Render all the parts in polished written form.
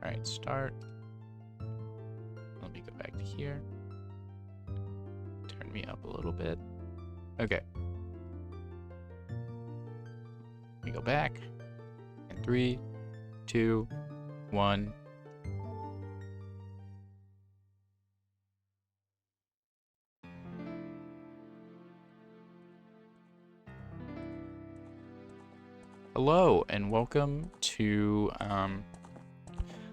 Alright, start. Let me go back to here. Turn me up a little bit. Okay. Let me go back. And 3, 2, 1. Hello, and welcome to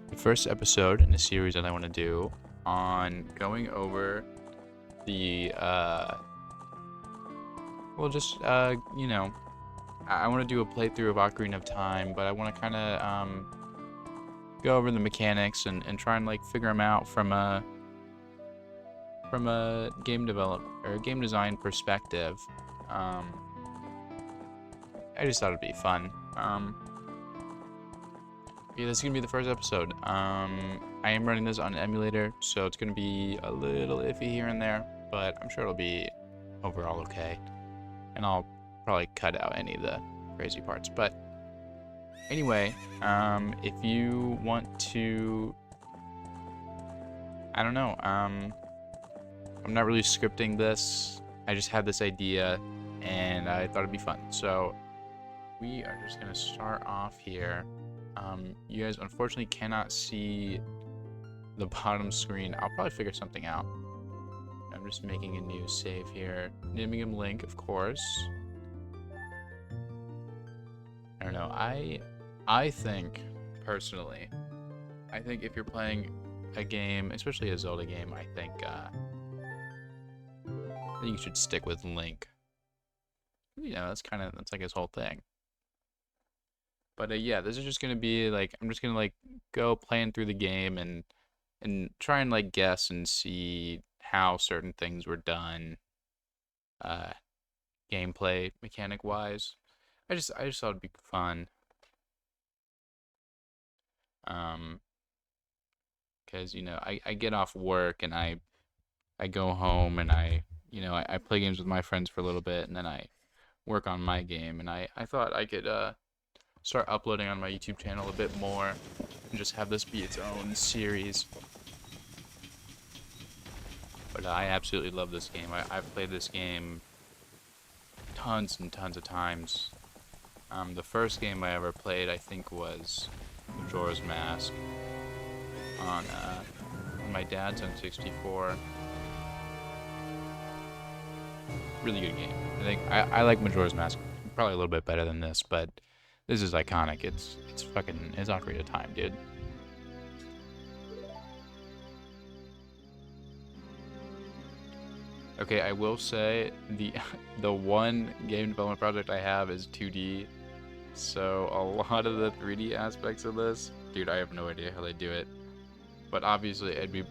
the first episode in a series that I want to do on going over the, you know, I want to do a playthrough of Ocarina of Time, but I want to kind of go over the mechanics and try and like figure them out from a game design perspective. I just thought it'd be fun. Yeah, this is gonna be the first episode. I am running this on an emulator, so it's gonna be a little iffy here and there, but I'm sure it'll be overall okay. And I'll probably cut out any of the crazy parts. But anyway, if you want to, I don't know. I'm not really scripting this. I just had this idea, and I thought it'd be fun. So we are just gonna start off here. You guys unfortunately cannot see the bottom screen. I'll probably figure something out. I'm just making a new save here. Naming him Link, of course. I don't know. I think, personally, I think if you're playing a game, especially a Zelda game, I think you should stick with Link. You know, that's like his whole thing. But yeah, this is just gonna be like, I'm just gonna like go playing through the game and try and like guess and see how certain things were done, gameplay mechanic wise. I just thought it'd be fun. Because you know, I get off work and I go home and I play games with my friends for a little bit and then I work on my game, and I thought I could start uploading on my YouTube channel a bit more and just have this be its own series. But I absolutely love this game. I've played this game tons and tons of times. The first game I ever played, I think, was Majora's Mask on my dad's N64. Really good game. I think I like Majora's Mask probably a little bit better than this, but this is iconic. It's Ocarina of Time, dude. Okay, I will say the one game development project I have is 2D, so a lot of the 3D aspects of this, dude, I have no idea how they do it. But obviously, it'd be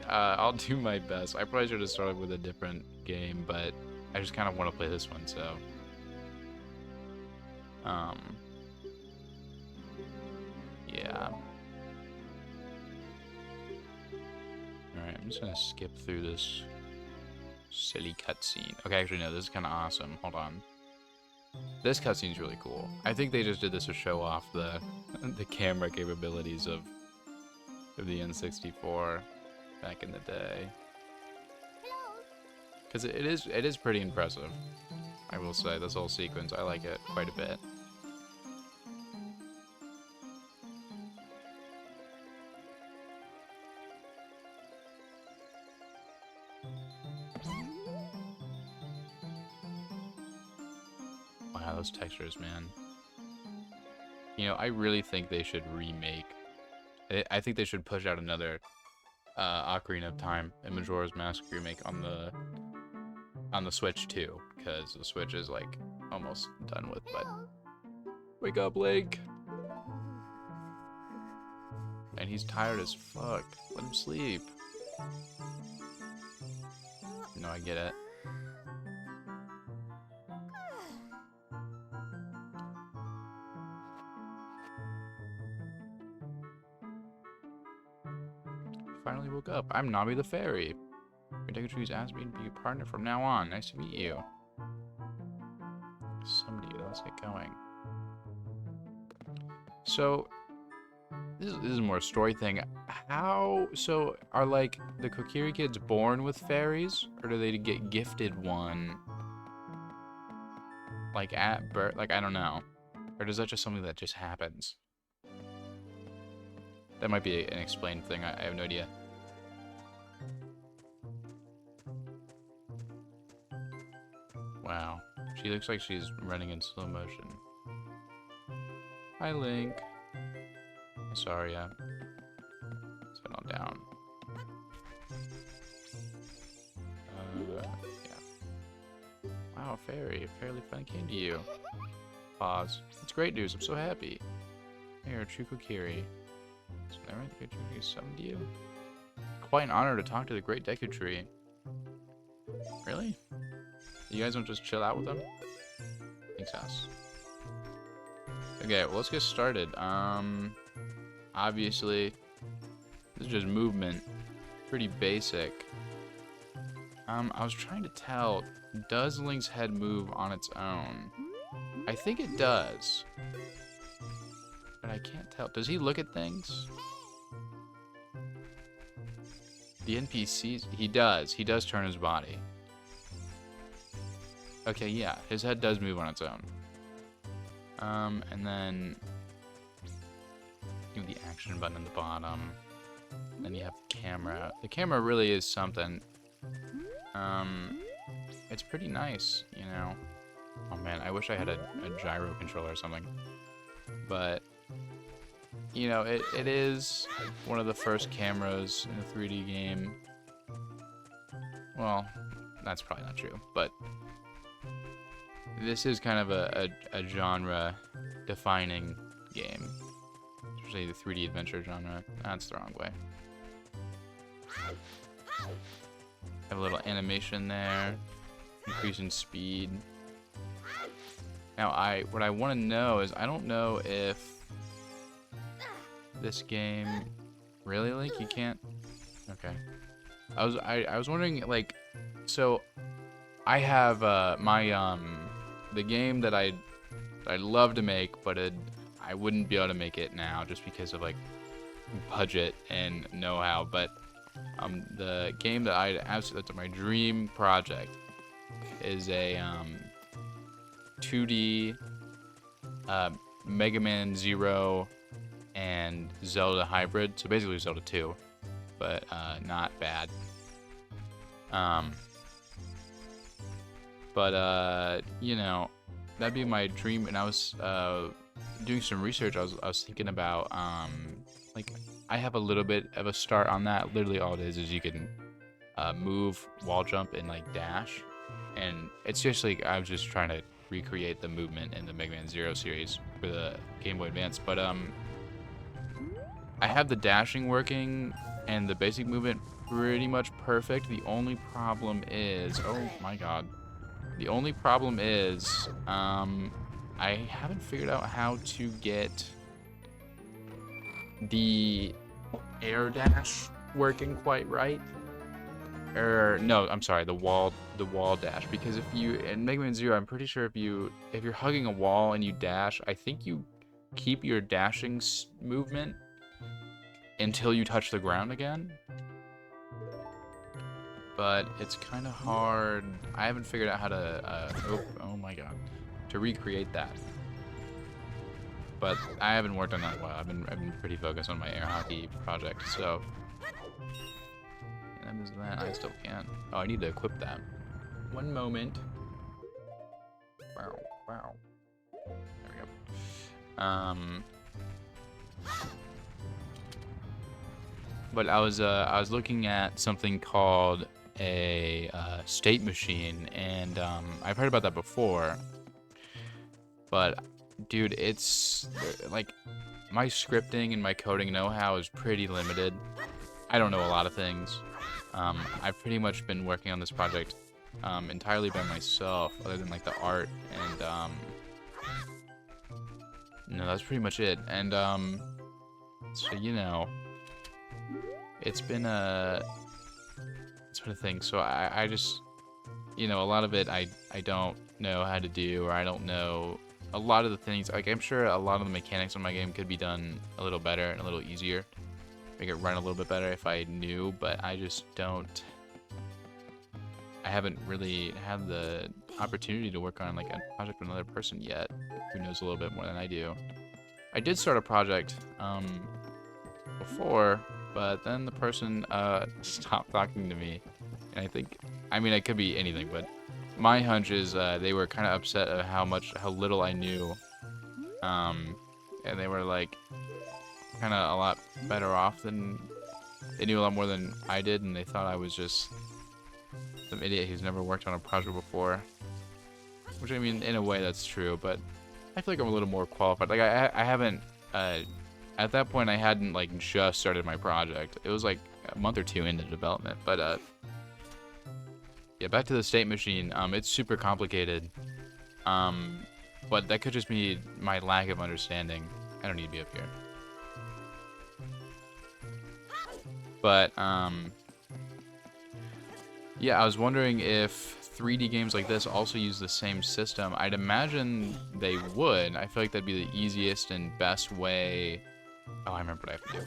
I'll do my best. I probably should have started with a different game, but I just kind of want to play this one, so yeah. Alright, I'm just gonna skip through this silly cutscene. Okay, actually no, this is kind of awesome. Hold on. This cutscene's really cool. I think they just did this to show off the camera capabilities of the N64 back in the day. Because it is pretty impressive. I will say, this whole sequence, I like it quite a bit. Wow, those textures, man. You know, I really think they should remake. I think they should push out another Ocarina of Time and Majora's Mask remake on the Switch too, because the Switch is like almost done with. But wake up, Link! And he's tired as fuck. Let him sleep. No, I get it. Finally woke up. I'm Nobby the Fairy. Your asked me to be your partner from now on. Nice to meet you. Somebody, let's get going. So this is more a story thing. So are like the Kokiri kids born with fairies, or do they get gifted one like at birth? Like, I don't know. Or is that just something that just happens? That might be an explained thing. I have no idea. Wow. She looks like she's running in slow motion. Hi, Link. Sorry, yeah. Sit on down. Yeah. Wow, fairy. Fairly fun came to you. Pause. It's great news. I'm so happy. Here, true Kokiri. So that right? The Deku Tree summoned you? Quite an honor to talk to the great Deku Tree. Really? You guys don't just chill out with them? Thanks, us. Okay, well, let's get started. Obviously, this is just movement. Pretty basic. I was trying to tell, does Link's head move on its own? I think it does. But I can't tell. Does he look at things? The NPCs, he does. He does turn his body. Okay, yeah, his head does move on its own. And then you have the action button at the bottom. Then you have the camera. The camera really is something. It's pretty nice, you know. Oh man, I wish I had a gyro controller or something. But you know, it is one of the first cameras in a 3D game. Well, that's probably not true, but this is kind of a genre-defining game. Especially the 3D adventure genre. That's the wrong way. Have a little animation there. Increase in speed. Now, what I want to know is, I don't know if this game... Really, Link? You can't? Okay. I was wondering, like... So, I have, the game that I'd love to make, but I wouldn't be able to make it now just because of like budget and know-how. But the game that that's my dream project is a 2D Mega Man Zero and Zelda hybrid. So basically Zelda 2, but not bad. You know, that'd be my dream. And I was doing some research. I was thinking about like, I have a little bit of a start on that. Literally all it is you can move, wall jump, and like dash. And it's just like, I was just trying to recreate the movement in the Mega Man Zero series for the Game Boy Advance. But I have the dashing working and the basic movement pretty much perfect. The only problem is, oh my god. The only problem is, I haven't figured out how to get the air dash working quite right. Or no, I'm sorry, the wall dash. Because if you in Mega Man Zero, I'm pretty sure if you're hugging a wall and you dash, I think you keep your dashing movement until you touch the ground again. But it's kind of hard. I haven't figured out how to, oh my god, to recreate that. But I haven't worked on that in a while. I've been pretty focused on my air hockey project, so. And that is that. I still can't. Oh, I need to equip that. One moment. Wow, wow. There we go. But I was looking at something called a state machine, and I've heard about that before. But dude, it's like my scripting and my coding know-how is pretty limited. I don't know a lot of things. I've pretty much been working on this project entirely by myself, other than like the art, and no, that's pretty much it. And so you know, it's been a thing. So I just, you know, a lot of it I don't know how to do, or I don't know a lot of the things, like I'm sure a lot of the mechanics in my game could be done a little better and a little easier. Make it run a little bit better if I knew, but I just don't. I haven't really had the opportunity to work on like a project with another person yet who knows a little bit more than I do. I did start a project before, but then the person stopped talking to me, and I think, I mean, it could be anything, but my hunch is they were kind of upset at how little I knew, and they were like kind of a lot better off than, they knew a lot more than I did, and they thought I was just some idiot who's never worked on a project before. Which, I mean, in a way that's true, but I feel like I'm a little more qualified. Like I haven't at that point I hadn't like just started my project. It was like a month or two into development, but yeah, back to the state machine. It's super complicated, but that could just be my lack of understanding. I don't need to be up here. But yeah, I was wondering if 3D games like this also use the same system. I'd imagine they would. I feel like that'd be the easiest and best way. Oh, I remember what I have to do.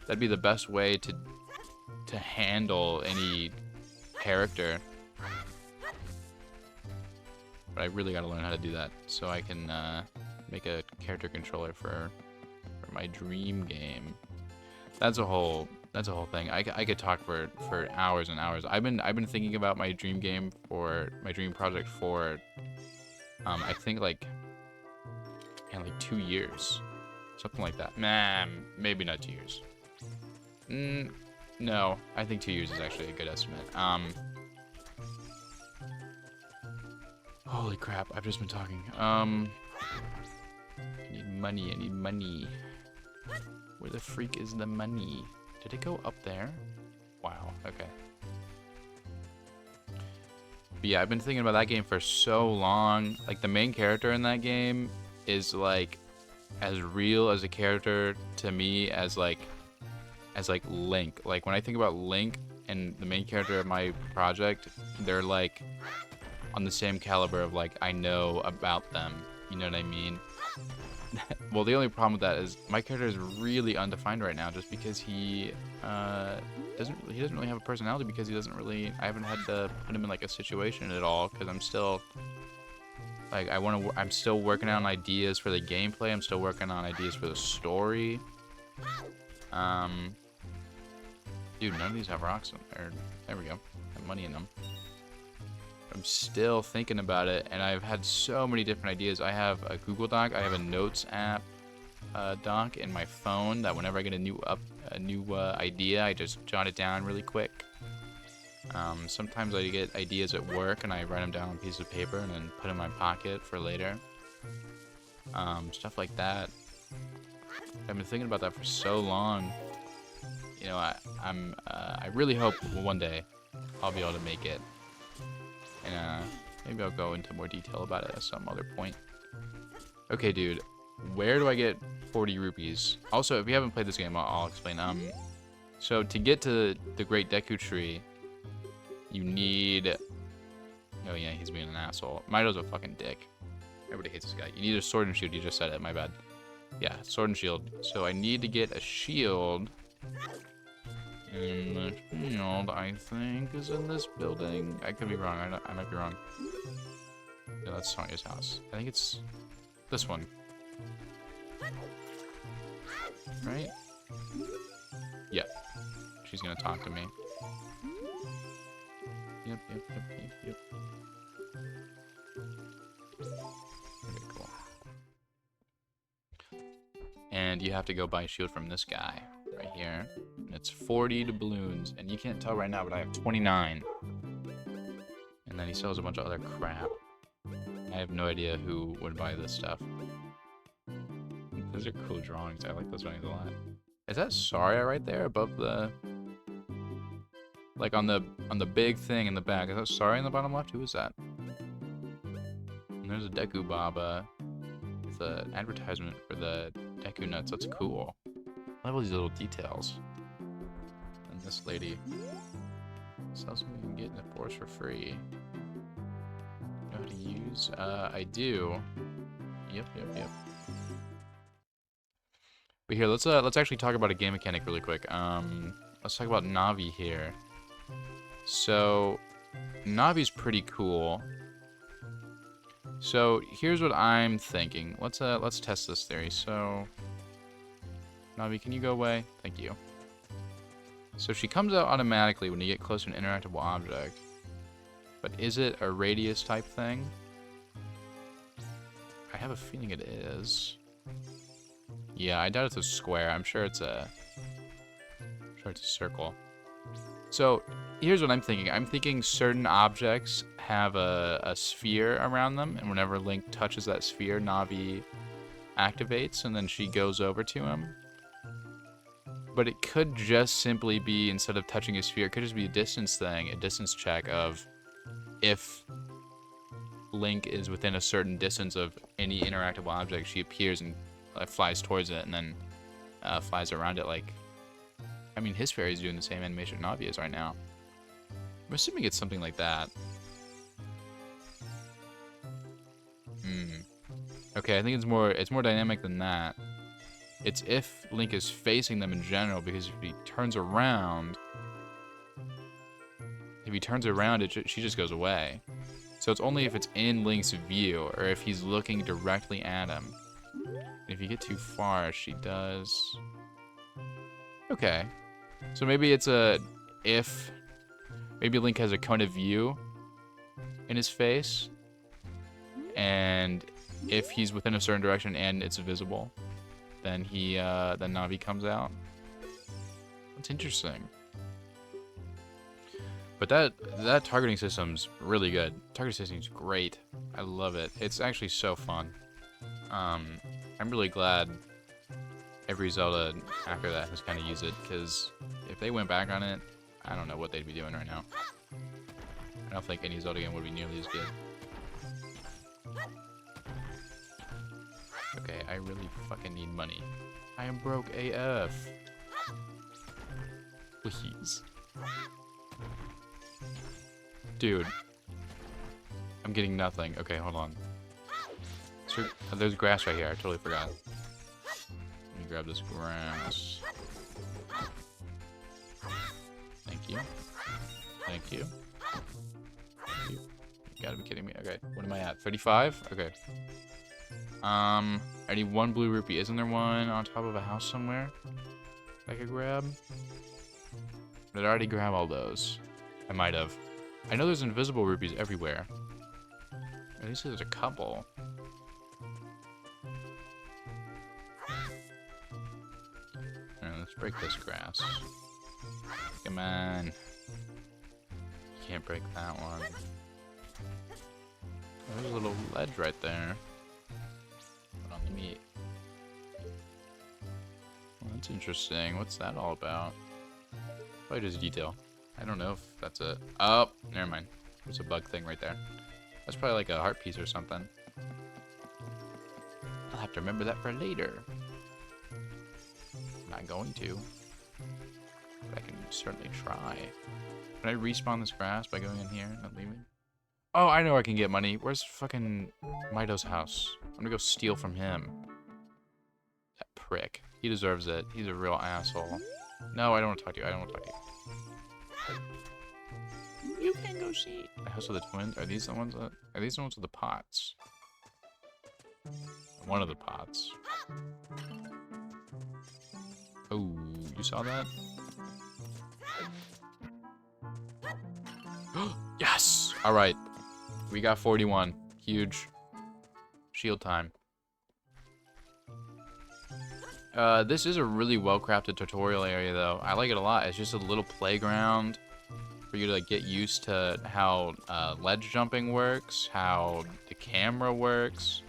That'd be the best way to handle any character. But I really gotta learn how to do that so I can make a character controller for my dream game. That's a whole thing. I could talk for hours and hours. I've been thinking about my dream game for my dream project for I think like 2 years, something like that. Nah, maybe not 2 years. No, I think 2 years is actually a good estimate. Holy crap! I've just been talking. I need money. I need money. Where the freak is the money? Did it go up there? Wow, okay. But yeah, I've been thinking about that game for so long. Like, the main character in that game is, like, as real as a character to me as Link. Like, when I think about Link and the main character of my project, they're, like, on the same caliber of, like, I know about them. You know what I mean? Well, the only problem with that is my character is really undefined right now, just because he doesn't really have a personality, because he doesn't really. I haven't had to put him in like a situation at all, because I'm still like I'm still working on ideas for the gameplay. I'm still working on ideas for the story. Dude, none of these have rocks in there. There we go. Have money in them. I'm still thinking about it, and I've had so many different ideas. I have a Google Doc, I have a Notes app doc in my phone that whenever I get a new idea, I just jot it down really quick. Sometimes I get ideas at work, and I write them down on a piece of paper and then put in my pocket for later. Stuff like that. I've been thinking about that for so long. You know, I really hope one day I'll be able to make it. And maybe I'll go into more detail about it at some other point. Okay, dude. Where do I get 40 rupees? Also, if you haven't played this game, I'll explain. So to get to the Great Deku Tree, you need... Oh yeah, he's being an asshole. Mido's a fucking dick. Everybody hates this guy. You need a sword and shield. You just said it. My bad. Yeah, sword and shield. So I need to get a shield. And the shield, I think, is in this building. I could be wrong. I might be wrong. Yeah, that's Sonya's house. I think it's this one. Right? Yep. She's gonna talk to me. Yep. Okay, cool. And you have to go buy a shield from this guy right here. And it's 40 doubloons. And you can't tell right now, but I have 29. And then he sells a bunch of other crap. I have no idea who would buy this stuff. Those are cool drawings. I like those drawings a lot. Is that Saria right there above the... Like on the big thing in the back. Is that Saria in the bottom left? Who is that? And there's a Deku Baba with an advertisement for the Deku Nuts. That's cool. I love all these little details. And this lady sells something you can get in the forest for free. You know how to use? I do. Yep. But here, let's actually talk about a game mechanic really quick. Let's talk about Navi here. So, Navi's pretty cool. So, here's what I'm thinking. Let's test this theory. So, Navi, can you go away? Thank you. So she comes out automatically when you get close to an interactable object. But is it a radius type thing? I have a feeling it is. Yeah, I doubt it's a square. I'm sure it's a circle. So here's what I'm thinking. I'm thinking certain objects have a sphere around them, and whenever Link touches that sphere, Navi activates, and then she goes over to him. But it could just simply be, instead of touching a sphere, it could just be a distance thing, a distance check of if Link is within a certain distance of any interactable object, she appears and flies towards it, and then flies around it like... I mean, his fairy's doing the same animation Navi is right now. I'm assuming it's something like that. Okay, I think it's more dynamic than that. It's if Link is facing them in general, because if he turns around, she just goes away. So it's only if it's in Link's view, or if he's looking directly at him. If you get too far, she does... Okay. So maybe it's maybe Link has a cone of view in his face, and if he's within a certain direction and it's visible, then then Navi comes out. That's interesting. But that targeting system's really good. Targeting system's great. I love it. It's actually so fun. I'm really glad every Zelda after that has kind of used it, because if they went back on it, I don't know what they'd be doing right now. I don't think any Zelda game would be nearly as good. Okay, I really fucking need money. I am broke AF. Please. Dude. I'm getting nothing. Okay, hold on. So, there's grass right here. I totally forgot. Let me grab this grass. Thank you. Thank you. Thank you. You gotta be kidding me. Okay, what am I at? 35? Okay. I need one blue rupee. Isn't there one on top of a house somewhere I could grab? Did I already grab all those? I might have. I know there's invisible rupees everywhere. At least there's a couple. Alright, let's break this grass. Come on. You can't break that one. Oh, there's a little ledge right there. Hold on, let me... Well, that's interesting. What's that all about? Probably just detail. I don't know if that's a... Oh, never mind. There's a bug thing right there. That's probably like a heart piece or something. I'll have to remember that for later. I'm not going to. But I can certainly try. Can I respawn this grass by going in here and leaving? Oh, I know I can get money. Where's fucking Mido's house? I'm gonna go steal from him. That prick. He deserves it. He's a real asshole. No, I don't want to talk to you. I don't want to talk to you. You can go see. The house of the twins. Are these the ones with the pots? One of the pots. Oh, you saw that? Yes! Alright. We got 41. Huge. Shield time. This is a really well-crafted tutorial area, though. I like it a lot. It's just a little playground for you to like, get used to how ledge jumping works, how the camera works,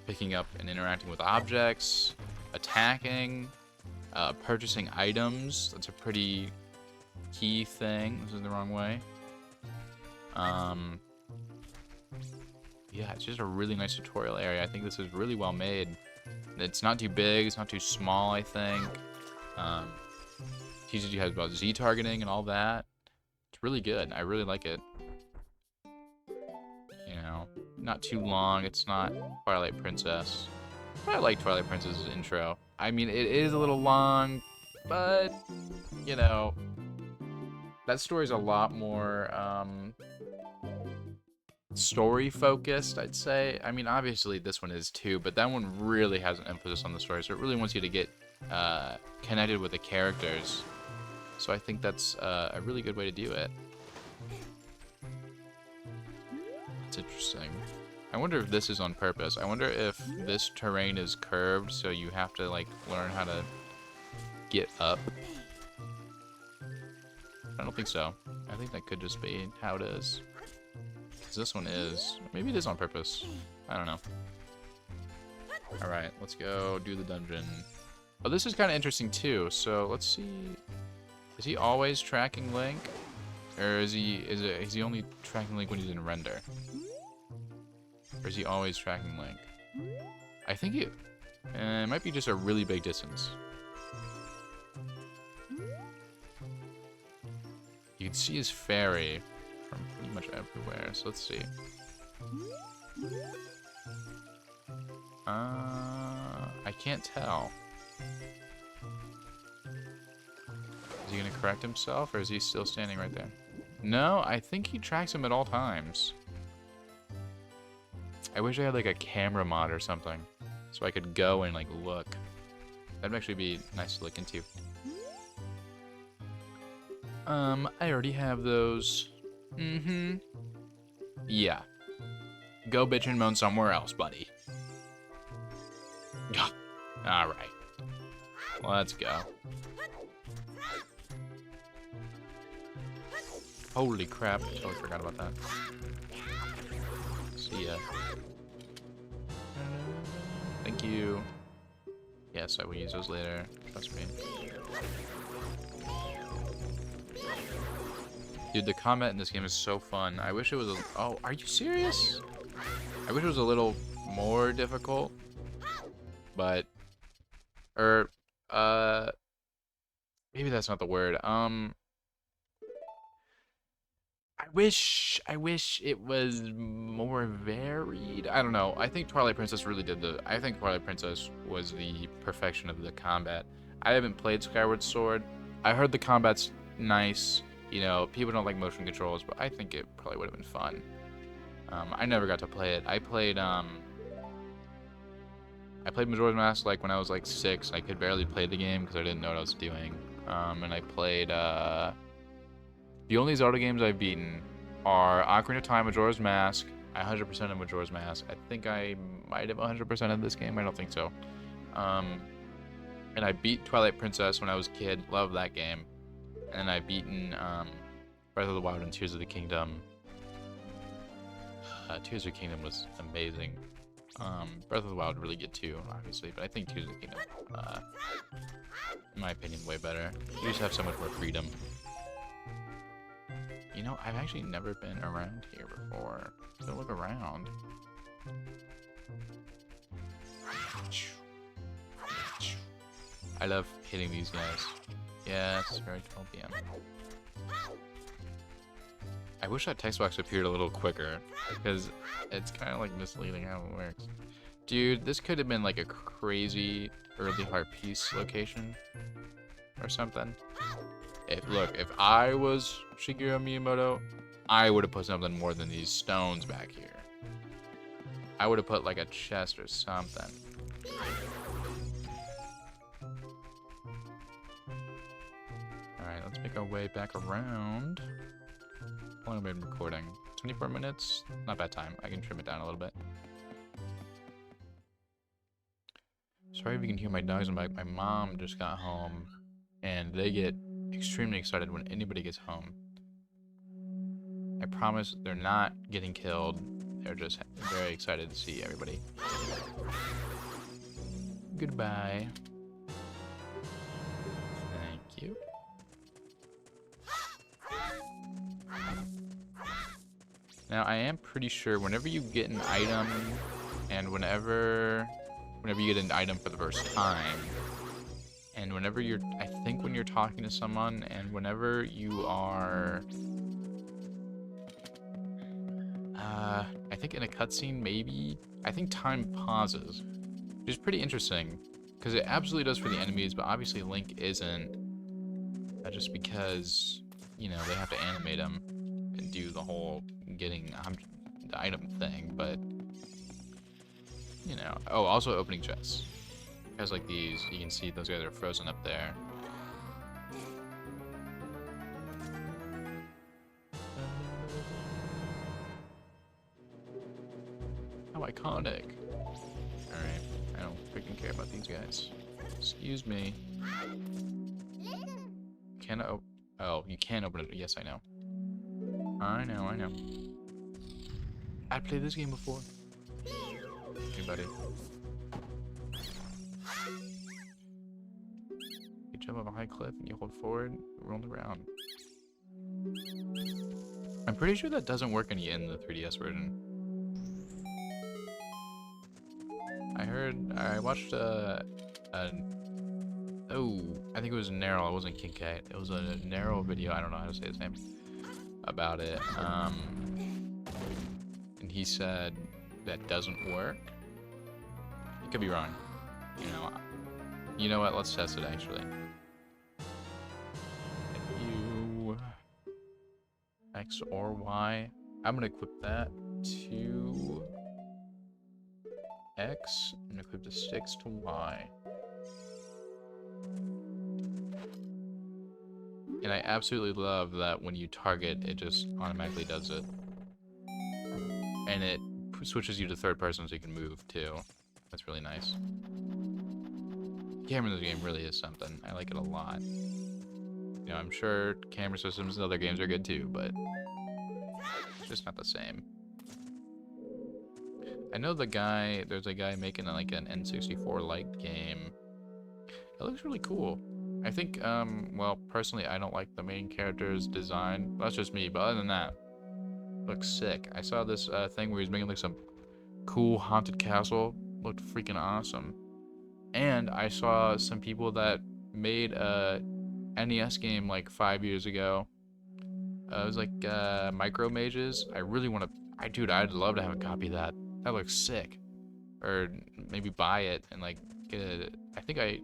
picking up and interacting with objects, attacking, purchasing items. That's a pretty key thing. This is the wrong way. Yeah, it's just a really nice tutorial area. I think this is really well made. It's not too big, it's not too small, I think. Teaches you how about Z targeting and all that. It's really good. I really like it. You know, not too long. It's not Twilight Princess. I like Twilight Princess's intro. I mean, it is a little long, but, you know, that story's a lot more, story-focused, I'd say. I mean, obviously, this one is too, but that one really has an emphasis on the story, so it really wants you to get, connected with the characters. So I think that's, a really good way to do it. It's interesting. I wonder if this is on purpose. I wonder if this terrain is curved, so you have to, like, learn how to get up. I don't think so. I think that could just be how it is. Because this one is. Maybe it is on purpose. I don't know. Alright, let's go do the dungeon. Oh, this is kind of interesting, too. So, let's see. Is he always tracking Link? Or is he only tracking Link when he's in render? Or is he always tracking Link? I think it might be just a really big distance. You can see his fairy from pretty much everywhere, so let's see. I can't tell. Is he gonna correct himself, or is he still standing right there? No, I think he tracks him at all times. I wish I had like a camera mod or something, so I could go and like look. That'd actually be nice to look into. I already have those. Yeah. Go bitch and moan somewhere else, buddy. Alright. Let's go. Holy crap, I totally forgot about that. See ya. Thank you. Yes, I will use those later. Trust me. Dude, the combat in this game is so fun. I wish it was a... Oh, are you serious? I wish it was a little more difficult. But... maybe that's not the word. I wish it was more varied. I don't know. I think Twilight Princess really did the... I think Twilight Princess was the perfection of the combat. I haven't played Skyward Sword. I heard the combat's nice. You know, people don't like motion controls, but I think it probably would have been fun. I never got to play it. I played Majora's Mask like when I was like 6. I could barely play the game because I didn't know what I was doing. And I played the only Zelda games I've beaten are Ocarina of Time, Majora's Mask. I 100% of Majora's Mask. I think I might have 100% of this game. I don't think so. And I beat Twilight Princess when I was a kid. Loved that game. And I've beaten Breath of the Wild and Tears of the Kingdom. Tears of the Kingdom was amazing. Breath of the Wild really good too, obviously, but I think Tears of the Kingdom, in my opinion, way better. You just have so much more freedom. You know, I've actually never been around here before. So look around. I love hitting these guys. Yes, very 12 p.m. I wish that text box appeared a little quicker, because it's kind of like misleading how it works. Dude, this could have been like a crazy early Heart Piece location or something. Look, if I was Shigeru Miyamoto, I would have put something more than these stones back here. I would have put like a chest or something. Alright, let's make our way back around. How long have I been recording? 24 minutes? Not bad time. I can trim it down a little bit. Sorry if you can hear my dogs in the back. My mom just got home, and they get extremely excited when anybody gets home. I promise they're not getting killed. They're just very excited to see everybody. Goodbye. Thank you. Now, I am pretty sure whenever you get an item, and whenever you get an item for the first time, and whenever you're, I think when you're talking to someone, and whenever you are, I think in a cutscene, maybe. I think time pauses, which is pretty interesting, because it absolutely does for the enemies, but obviously Link isn't. Just because, you know, they have to animate him and do the whole getting the item thing, but, you know. Oh, also opening chests. Has like these, you can see those guys are frozen up there. How iconic. Alright, I don't freaking care about these guys. Excuse me. Can I oh, you can open it. Yes, I know. I know. I played this game before. Hey, buddy. You jump off a high cliff and you hold forward, roll around. I'm pretty sure that doesn't work in the 3DS version. I watched oh, I think it was Narrow. It wasn't King K. It was a Narrow video. I don't know how to say his name about it. And he said that doesn't work. He could be wrong. You know what? Let's test it actually. U X or Y. I'm gonna equip that to X and equip the sticks to Y. And I absolutely love that when you target, it just automatically does it. And it switches you to third person so you can move too. That's really nice. The camera in this game really is something. I like it a lot. You know, I'm sure camera systems in other games are good too, but it's just not the same. I know there's a guy making like an N64-like game. It looks really cool. I think, well, personally, I don't like the main character's design. That's just me, but other than that, looks sick. I saw this thing where he's making like some cool haunted castle. Looked freaking awesome. And I saw some people that made a NES game like 5 years ago. It was like Micro Mages. I really want to... Dude, I'd love to have a copy of that. That looks sick. Or maybe buy it and like get it. I think I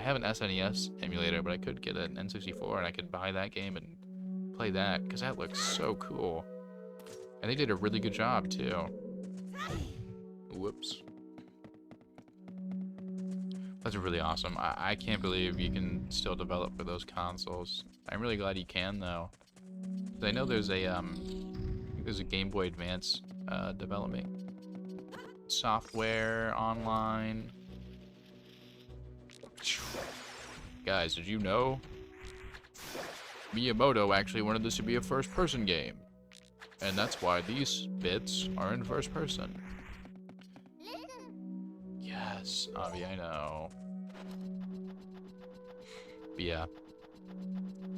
have an SNES emulator, but I could get an N64 and I could buy that game and play that because that looks so cool. And they did a really good job too. Whoops. That's really awesome. I can't believe you can still develop for those consoles. I'm really glad you can though. I know there's a Game Boy Advance development software online. Guys, did you know Miyamoto actually wanted this to be a first-person game? And that's why these bits are in first person. Yes, Avi, I know. But yeah.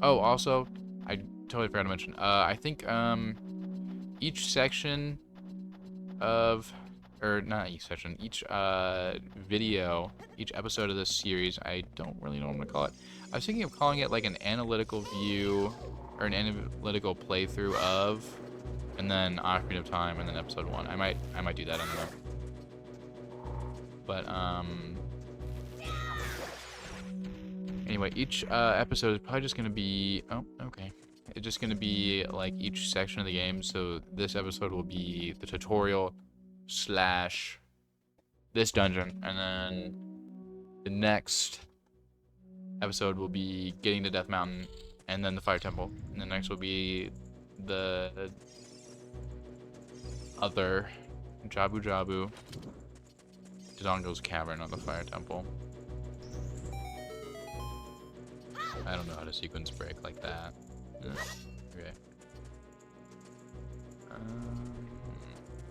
Oh, also, I totally forgot to mention, I think, each section of... Or not each section, each video, each episode of this series, I don't really know what I'm gonna call it. I was thinking of calling it like an analytical view or an analytical playthrough of, and then Ocarina of Time, and then episode 1. I might do that. I don't know. But anyway, each episode is probably just gonna be It's just gonna be like each section of the game. So this episode will be the tutorial / this dungeon, and then the next episode will be getting to Death Mountain, and then the Fire Temple, and the next will be the other Jabu Jabu, Dodongo's Cavern on the Fire Temple. I don't know how to sequence break like that. Okay.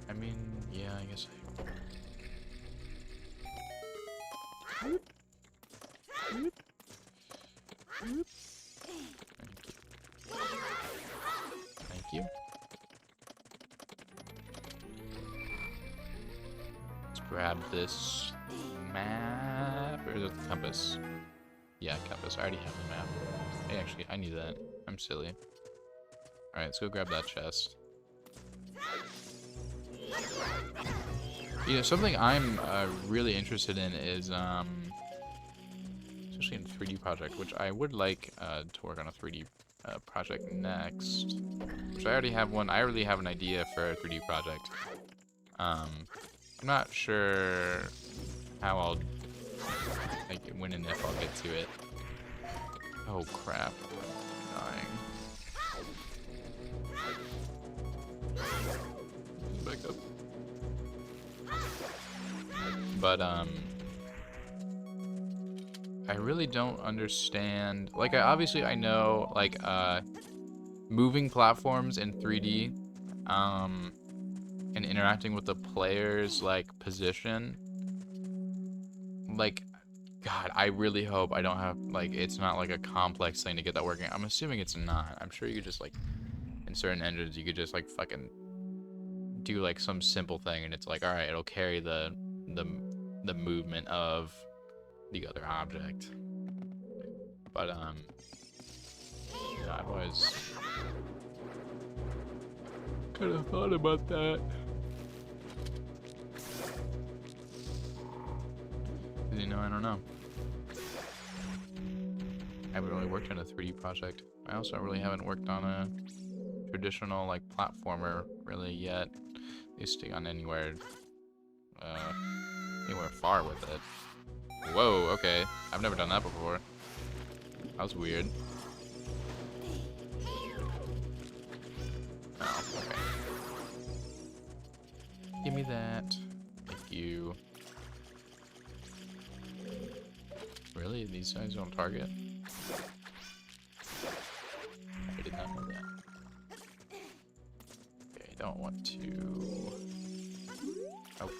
I mean, yeah, I guess Thank you. Let's grab this map, or is it the compass? Yeah, compass. I already have the map. Hey, actually, I need that. I'm silly. Alright, let's go grab that chest. You know, something I'm really interested in is, especially in 3D project, which I would like to work on a 3D project next. Which I already have one. I already have an idea for a 3D project. I'm not sure how I'll, like, when and if I'll get to it. Oh crap! I'm dying. Back up. But I really don't understand. Like, obviously I know, like, moving platforms in 3D, and interacting with the player's, like, position. Like, God, I really hope I don't have, like, it's not, like, a complex thing to get that working. I'm assuming it's not. I'm sure you could just, like, in certain engines, you could just, like, fucking do, like, some simple thing, and it's like, alright, it'll carry the movement of the other object. But, yeah, I've always kind of thought about that. You know, I don't know. I haven't really worked on a 3D project. I also really haven't worked on a traditional, like, platformer really yet. At least on anywhere far with it. Whoa, okay. I've never done that before. That was weird. Oh, okay. Give me that. Thank you. Really? These guys don't target? I did not know that. Okay, I don't want to... Oh.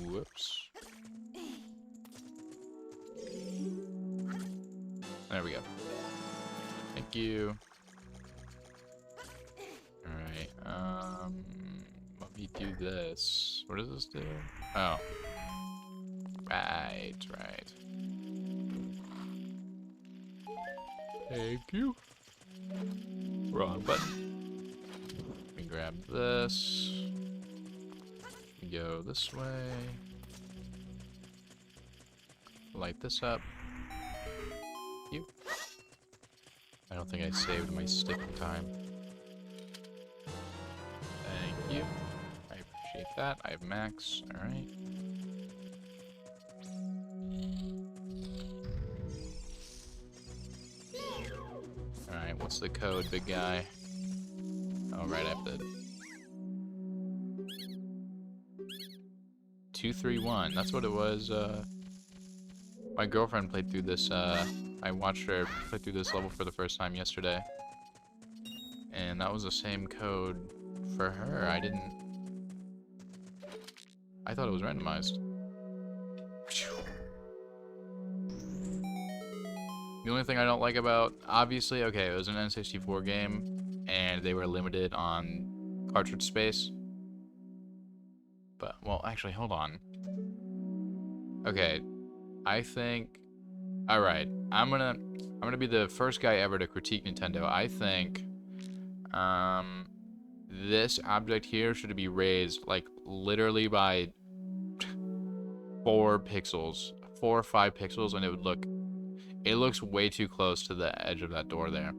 Whoops. There we go. Thank you. Alright, let me do this. What does this do? Oh. Right. Thank you. Wrong button. Let me grab this. Go this way. Light this up. Thank you. I don't think I saved my stick in time. Thank you. I appreciate that. I have max. Alright. Alright, what's the code, big guy? Oh, right, I have to... 231. That's what it was. My girlfriend played through this. I watched her play through this level for the first time yesterday. And that was the same code for her. I thought it was randomized. The only thing I don't like about, obviously, okay, it was an N64 game, and they were limited on cartridge space. But, well, actually, hold on. Okay, I think, alright, I'm gonna be the first guy ever to critique Nintendo. I think, this object here should be raised, like, literally by 4 pixels, 4 or 5 pixels, and it looks way too close to the edge of that door there.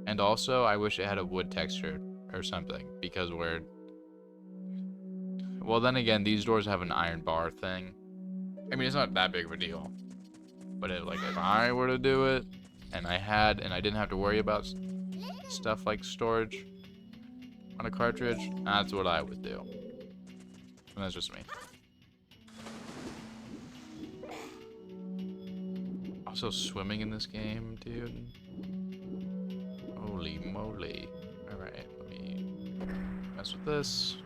And also, I wish it had a wood texture or something, because well, then again, these doors have an iron bar thing. I mean, it's not that big of a deal. But like, if I were to do it, and I didn't have to worry about stuff like storage on a cartridge, that's what I would do. And that's just me. Also, swimming in this game, dude. Holy moly. Alright, let me mess with this.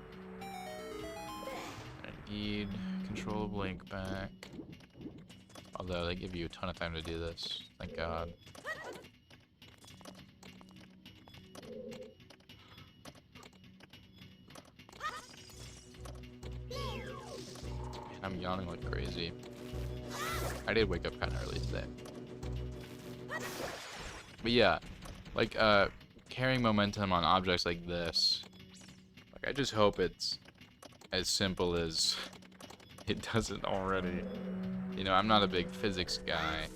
I need control of Link back. Although they give you a ton of time to do this. Thank God. Man, I'm yawning like crazy. I did wake up kind of early today. But yeah, like, carrying momentum on objects like this. Like, I just hope it's as simple as it does it already. You know, I'm not a big physics guy.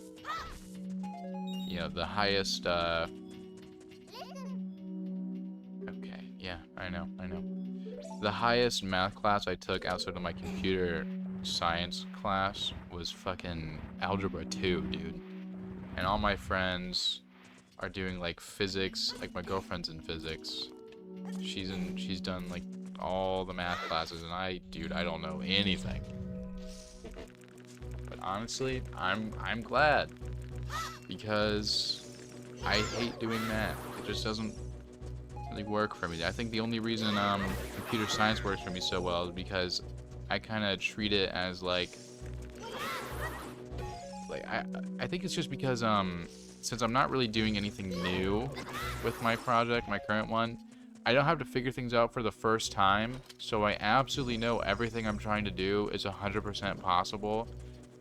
You know, the highest, okay, yeah, I know. The highest math class I took outside of my computer science class was fucking Algebra 2, dude. And all my friends are doing, like, physics, like, my girlfriend's in physics. She's done, like, all the math classes, and dude, I don't know anything. But honestly, I'm glad. Because I hate doing math. It just doesn't really work for me. I think the only reason computer science works for me so well is because I kind of treat it as like I think it's just because since I'm not really doing anything new with my project, my current one, I don't have to figure things out for the first time, so I absolutely know everything I'm trying to do is 100% possible.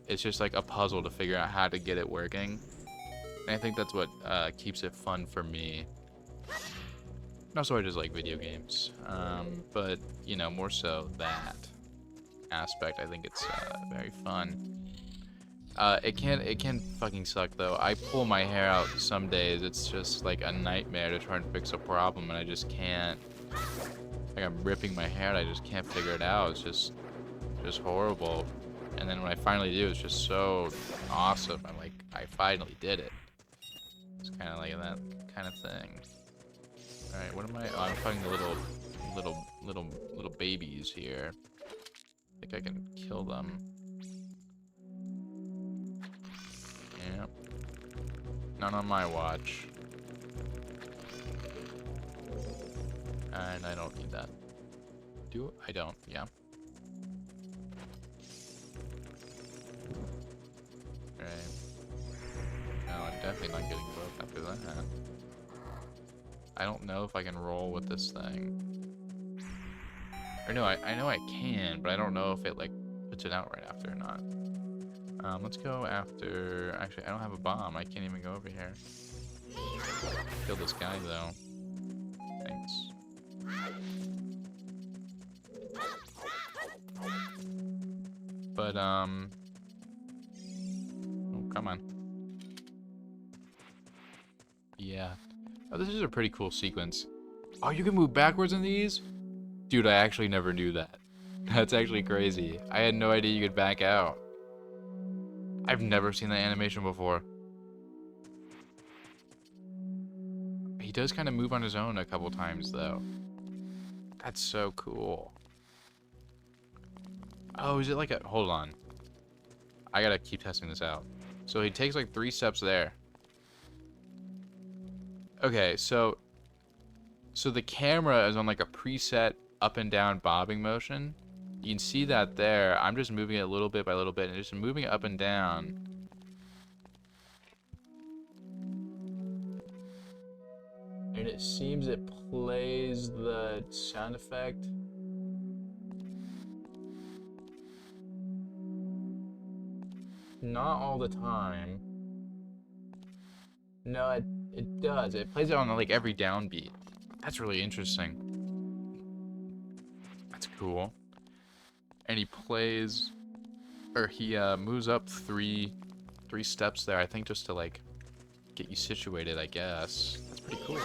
It's just like a puzzle to figure out how to get it working. And I think that's what keeps it fun for me. And also, I just like video games. But, you know, more so that aspect, I think it's very fun. It can fucking suck, though. I pull my hair out some days. It's just, like, a nightmare to try and fix a problem, and I just can't. Like, I'm ripping my hair, and I just can't figure it out. It's just horrible. And then when I finally do, it's just so awesome. I'm like, I finally did it. It's kind of like that kind of thing. All right, what am I? Oh, I'm fighting the little babies here. I think I can kill them. Yep. None on my watch. And I don't need that. Do I don't? Yeah. No, I'm definitely not getting broke after that. I don't know if I can roll with this thing. Or no, I know I can, but I don't know if it, like, puts it out right after or not. Let's go after... Actually, I don't have a bomb. I can't even go over here. Kill this guy, though. Thanks. But, oh, come on. Yeah. Oh, this is a pretty cool sequence. Oh, you can move backwards in these? Dude, I actually never knew that. That's actually crazy. I had no idea you could back out. I've never seen that animation before. He does kind of move on his own a couple times, though. That's so cool. Oh, is it like a... Hold on. I gotta keep testing this out. So he takes like 3 steps there. Okay, so the camera is on like a preset up and down bobbing motion. You can see that there. I'm just moving it little bit by little bit and just moving it up and down. And it seems it plays the sound effect. Not all the time. No, it does. It plays it on like every downbeat. That's really interesting. That's cool. And he plays, or he moves up three steps there. I think just to like get you situated. I guess that's pretty cool.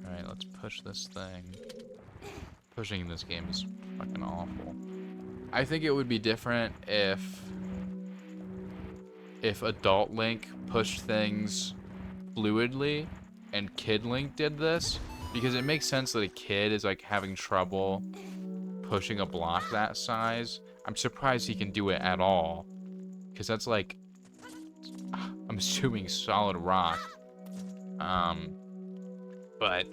All right, let's push this thing. Pushing in this game is fucking awful. I think it would be different if Adult Link pushed things fluidly and Kid Link did this, because it makes sense that a kid is like having trouble pushing a block that size. I'm surprised he can do it at all, because that's like, I'm assuming solid rock. But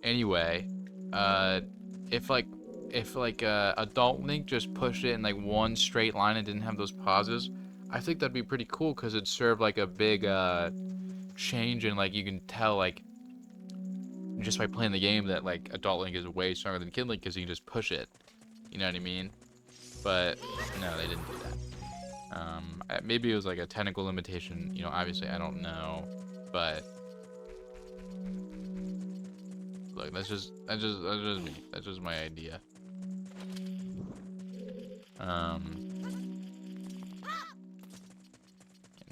anyway, if Adult Link just pushed it in like one straight line and didn't have those pauses, I think that'd be pretty cool, because it'd serve like a big change, and like you can tell like just by playing the game that like Adult Link is way stronger than Kid Link, because you can just push it. You know what I mean? But no, they didn't do that. Maybe it was like a technical limitation. You know, obviously I don't know, but look, that's just me. That's just my idea. And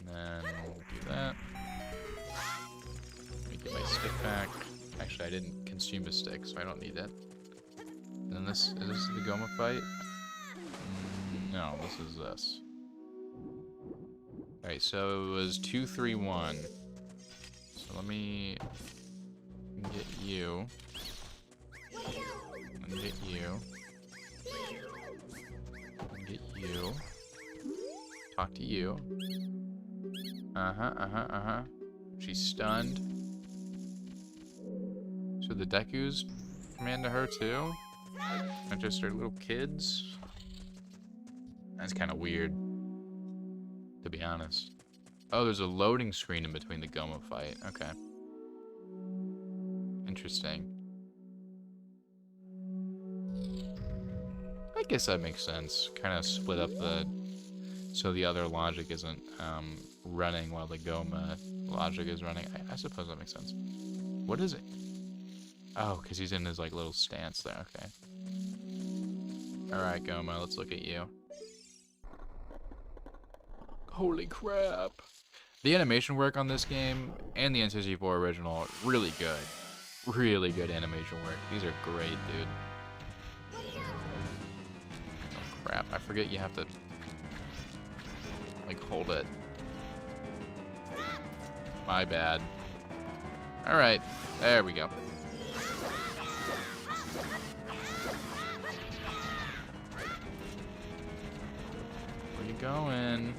then do that. Let me get my stick back. Actually, I didn't consume a stick, so I don't need it. And then is this the Goma fight? No, this is this. Alright, so it was 2, 3, 1. So let me get you. And get you. And get you. Talk to you. She's stunned. So the Deku's command to her too? Not just her little kids? That's kind of weird, to be honest. Oh, there's a loading screen in between the Goma fight. Okay. Interesting. I guess that makes sense. Kind of split up so the other logic isn't running while the Goma logic is running. I suppose that makes sense. What is it? Oh, because he's in his like little stance there. Okay. Alright, Goma, let's look at you. Holy crap. The animation work on this game and the N64 original, really good. Really good animation work. These are great, dude. Oh crap, I forget you have to like hold it. My bad. Alright, there we go. Where you going?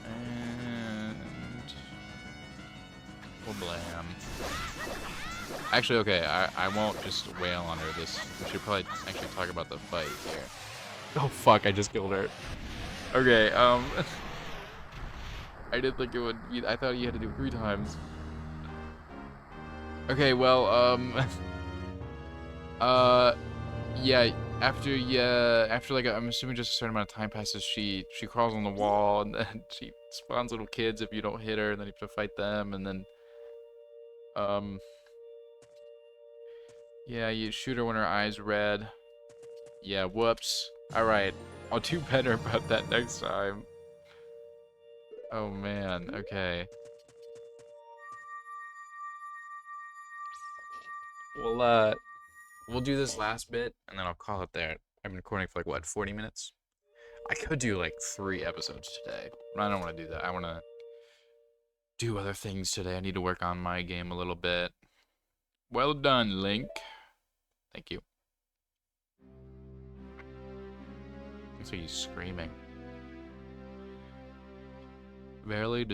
And well, blam. Actually, okay, I won't just wail on her. We should probably actually talk about the fight here. Oh fuck, I just killed her. Okay, I didn't think it would be, I thought you had to do it 3 times. Okay, well, yeah, after like I'm assuming just a certain amount of time passes, she crawls on the wall, and then she spawns little kids if you don't hit her, and then you have to fight them, and then, yeah, you shoot her when her eye's red. Yeah, whoops. Alright, I'll do better about that next time. Oh man, okay. We'll do this last bit, and then I'll call it there. I've been recording for like, what, 40 minutes? I could do like 3 episodes today, but I don't want to do that. I want to do other things today. I need to work on my game a little bit. Well done, Link. Thank you. Looks like he's screaming. Verily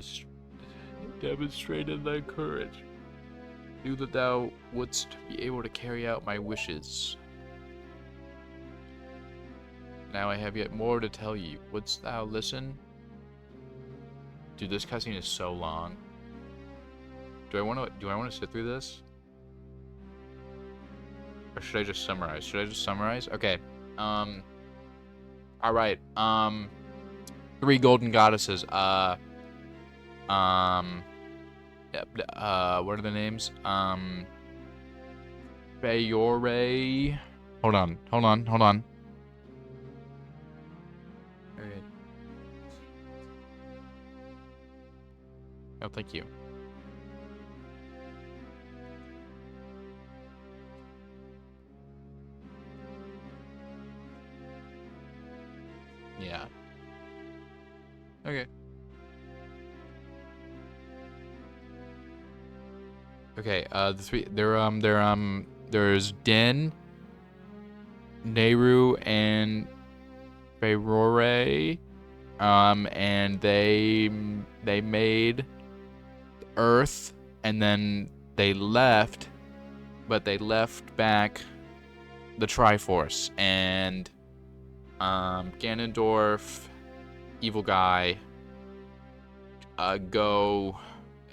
demonstrated thy courage. Knew that thou wouldst be able to carry out my wishes. Now I have yet more to tell you. Wouldst thou listen? Dude, this cutscene is so long. Do I want to sit through this? Or should I just summarize? Should I just summarize? Okay. Alright. 3 golden goddesses. Yep, what are the names? Bayore. Hold on. Okay. Oh, thank you. Yeah. Okay. Okay, the 3 there's Din, Nehru, and Bayore. And they made Earth, and then they left, but they left back the Triforce, and Ganondorf, evil guy,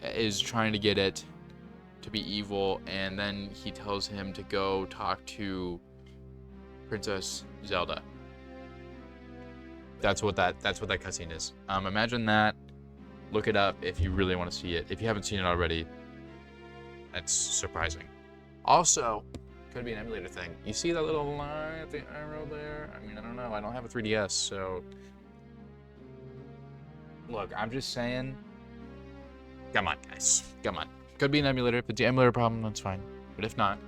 is trying to get it to be evil, and then he tells him to go talk to Princess Zelda. That's what that cutscene is. Imagine that. Look it up if you really want to see it. If you haven't seen it already, that's surprising. Also, could be an emulator thing. You see that little line at the arrow there? I mean, I don't know. I don't have a 3DS, so... Look, I'm just saying... Come on, guys. Come on. Could be an emulator. If it's the emulator problem, that's fine. But if not...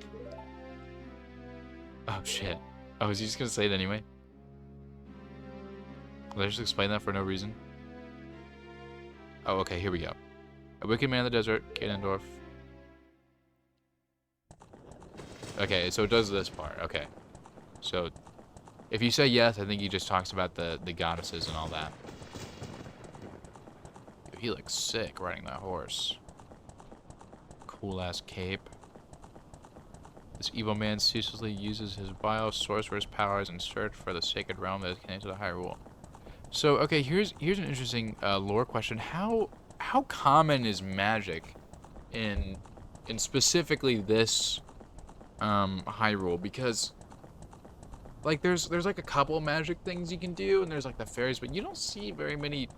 Oh, shit. Oh, is he just gonna say it anyway? Did I just explain that for no reason? Oh, okay, here we go. A wicked man in the desert, Ganondorf. Okay, so it does this part. Okay. So, if you say yes, I think he just talks about the goddesses and all that. He looks sick riding that horse. Cool-ass cape. This evil man ceaselessly uses his vile sorcerer's powers in search for the sacred realm that is connected to Hyrule. So, okay, here's an interesting lore question. How common is magic in specifically this Hyrule? Because like there's like a couple of magic things you can do, and there's like the fairies, but you don't see very many.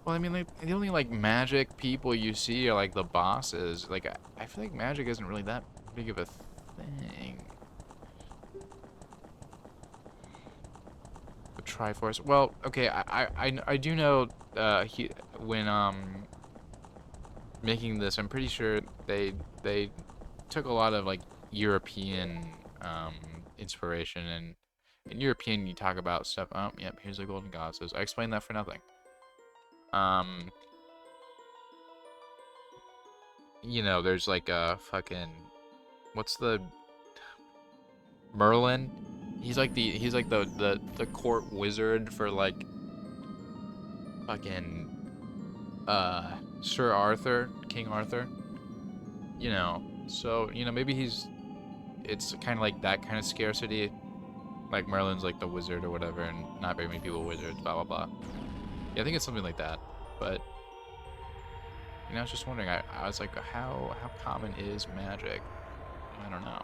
Well, I mean, like the only like magic people you see are like the bosses. Like I feel like magic isn't really that big of a thing. Triforce. Well, okay, I do know when making this, I'm pretty sure they took a lot of like European inspiration, and in European you talk about stuff. Oh, yep, here's the golden goddesses. I explained that for nothing. You know, there's like a fucking what's the Merlin? He's like the court wizard for like fucking Sir Arthur, King Arthur. You know, so you know maybe it's kind of like that kind of scarcity. Like Merlin's like the wizard or whatever, and not very many people are wizards. Blah blah blah. Yeah, I think it's something like that. But you know, I was just wondering. I was like, how common is magic? I don't know.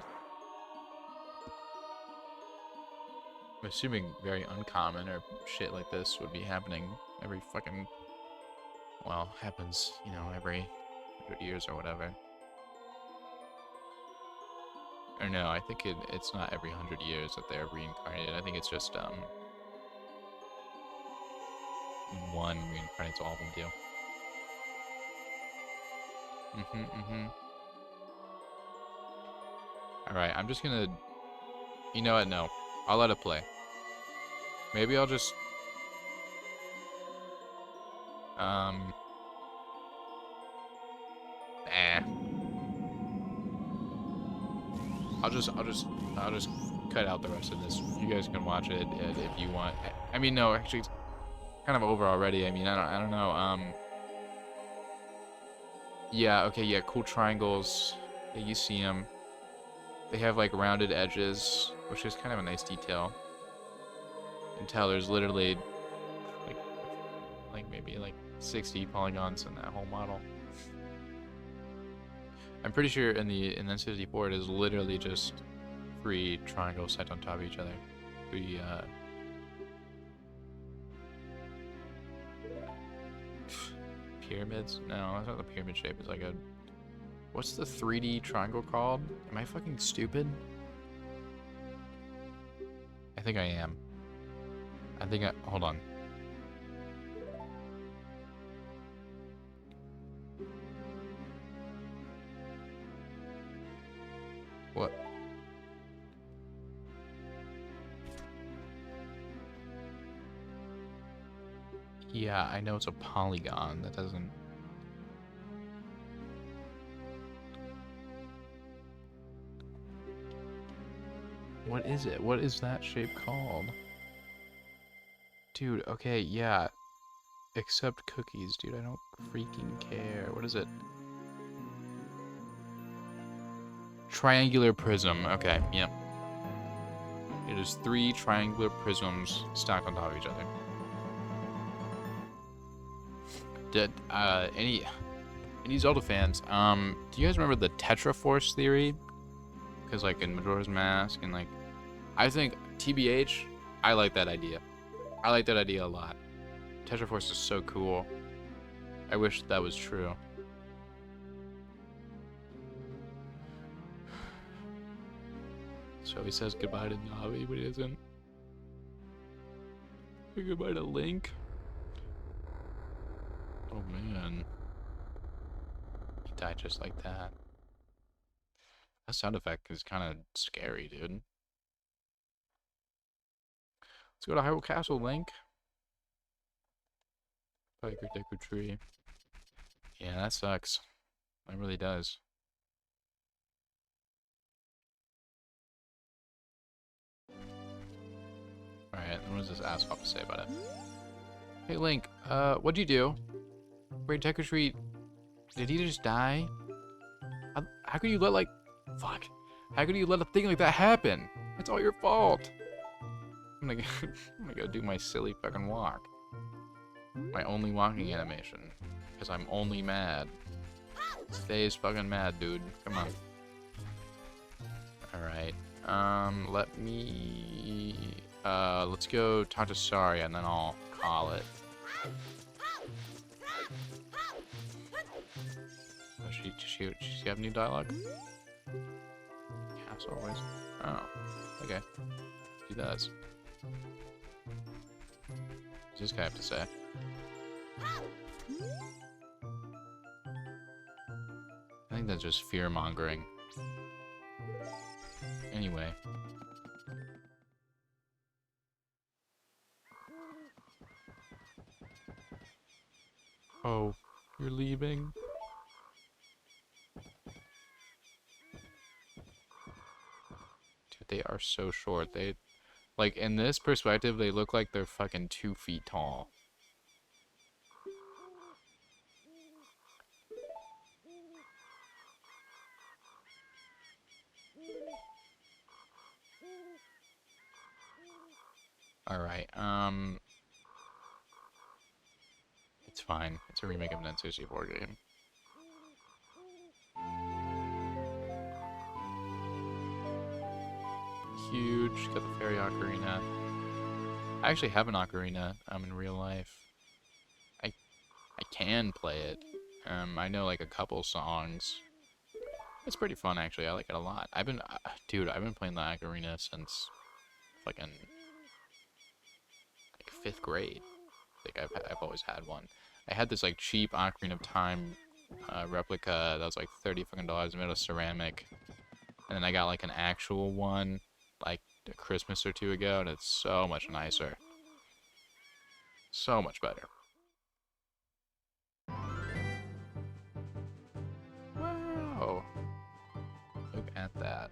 I'm assuming very uncommon or shit like this would be happening every fucking, well, happens, you know, every 100 years or whatever. Or no, I think it's not every 100 years that they're reincarnated. I think it's just, one reincarnates all of them do. Alright, I'm just gonna, you know what, no. I'll let it play. Maybe I'll just I'll just cut out the rest of this. You guys can watch it if you want. I mean, no, actually it's kind of over already. I mean, I don't know. Yeah, okay, yeah, cool triangles. Yeah, you see them. They have like rounded edges, which is kind of a nice detail. You can tell there's literally like maybe like 60 polygons in that whole model. I'm pretty sure in the N64 it is literally just 3 triangles set on top of each other. 3 pyramids? No, that's not the pyramid shape. It's like a, what's the 3D triangle called? Am I fucking stupid? I think I am. Hold on. What? Yeah, I know it's a polygon. That doesn't... What is it? What is that shape called? Dude, okay, yeah. Accept cookies, dude. I don't freaking care. What is it? Triangular prism. Okay, yep. It is 3 triangular prisms stacked on top of each other. Did any Zelda fans, do you guys remember the Tetraforce theory? Because like in Majora's Mask and like, I think TBH, I like that idea. I like that idea a lot. Tetraforce is so cool. I wish that was true. So he says goodbye to Navi, but he doesn't. Say goodbye to Link. Oh man. He died just like that. That sound effect is kind of scary, dude. Let's go to Hyrule Castle, Link. Tiger Deku Tree. Yeah, that sucks. It really does. Alright, what does this asshole have to say about it? Hey Link, what'd you do? Great Deku Tree, did he just die? How could you let, like, fuck. How could you let a thing like that happen? It's all your fault. I'm gonna go do my silly fucking walk. My only walking animation. Because I'm only mad. Stay's fucking mad, dude. Come on. Alright. Let's go talk to Saria and then I'll call it. Does she have new dialogue? Castle always. Oh. Okay. She does. What does this guy have to say? I think that's just fear-mongering. Anyway. Oh, you're leaving? Dude, they are so short. They, like, in this perspective, they look like they're fucking 2 feet tall. Alright, it's fine. It's a remake of an N64 game. Huge. Got the Fairy Ocarina. I actually have an Ocarina, in real life. I can play it. I know, like, a couple songs. It's pretty fun, actually. I like it a lot. Dude, I've been playing the Ocarina since fucking like 5th grade. Like I've always had one. I had this like cheap Ocarina of Time replica that was like $30 fucking made of ceramic, and then I got like an actual one like a Christmas or 2 ago, and it's so much nicer, so much better. Wow! Look at that.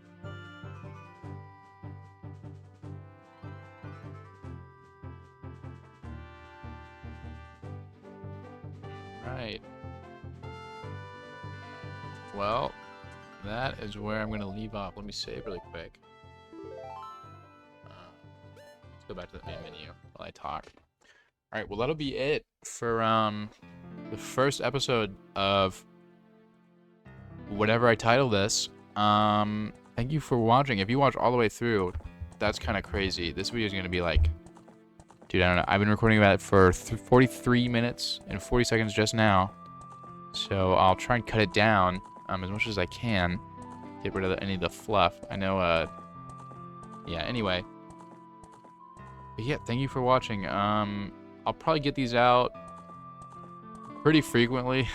Right. Well, that is where I'm going to leave off. Let me save really quick. Let's go back to the main menu while I talk. Alright, well that'll be it for the first episode of whatever I title this. Thank you for watching. If you watch all the way through, that's kind of crazy. This video is going to be like, dude, I don't know. I've been recording about it for 43 minutes and 40 seconds just now. So I'll try and cut it down as much as I can. Get rid of any of the fluff. I know, yeah, anyway. But yeah, thank you for watching. I'll probably get these out pretty frequently.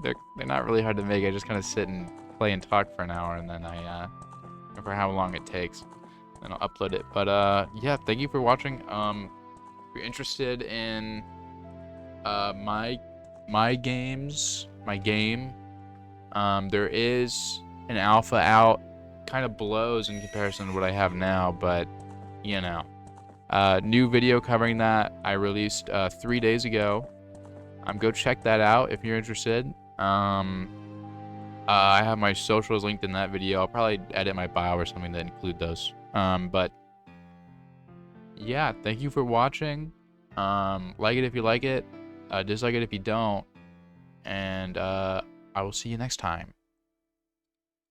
they're not really hard to make. I just kind of sit and play and talk for an hour, and then for how long it takes, then I'll upload it. But yeah, thank you for watching. If you're interested in my game, there is an alpha out. Kind of blows in comparison to what I have now, but you know, new video covering that I released 3 days ago. Go check that out if you're interested. I have my socials linked in that video. I'll probably edit my bio or something to include those. But yeah, thank you for watching. Like it if you like it, dislike it if you don't, and I will see you next time.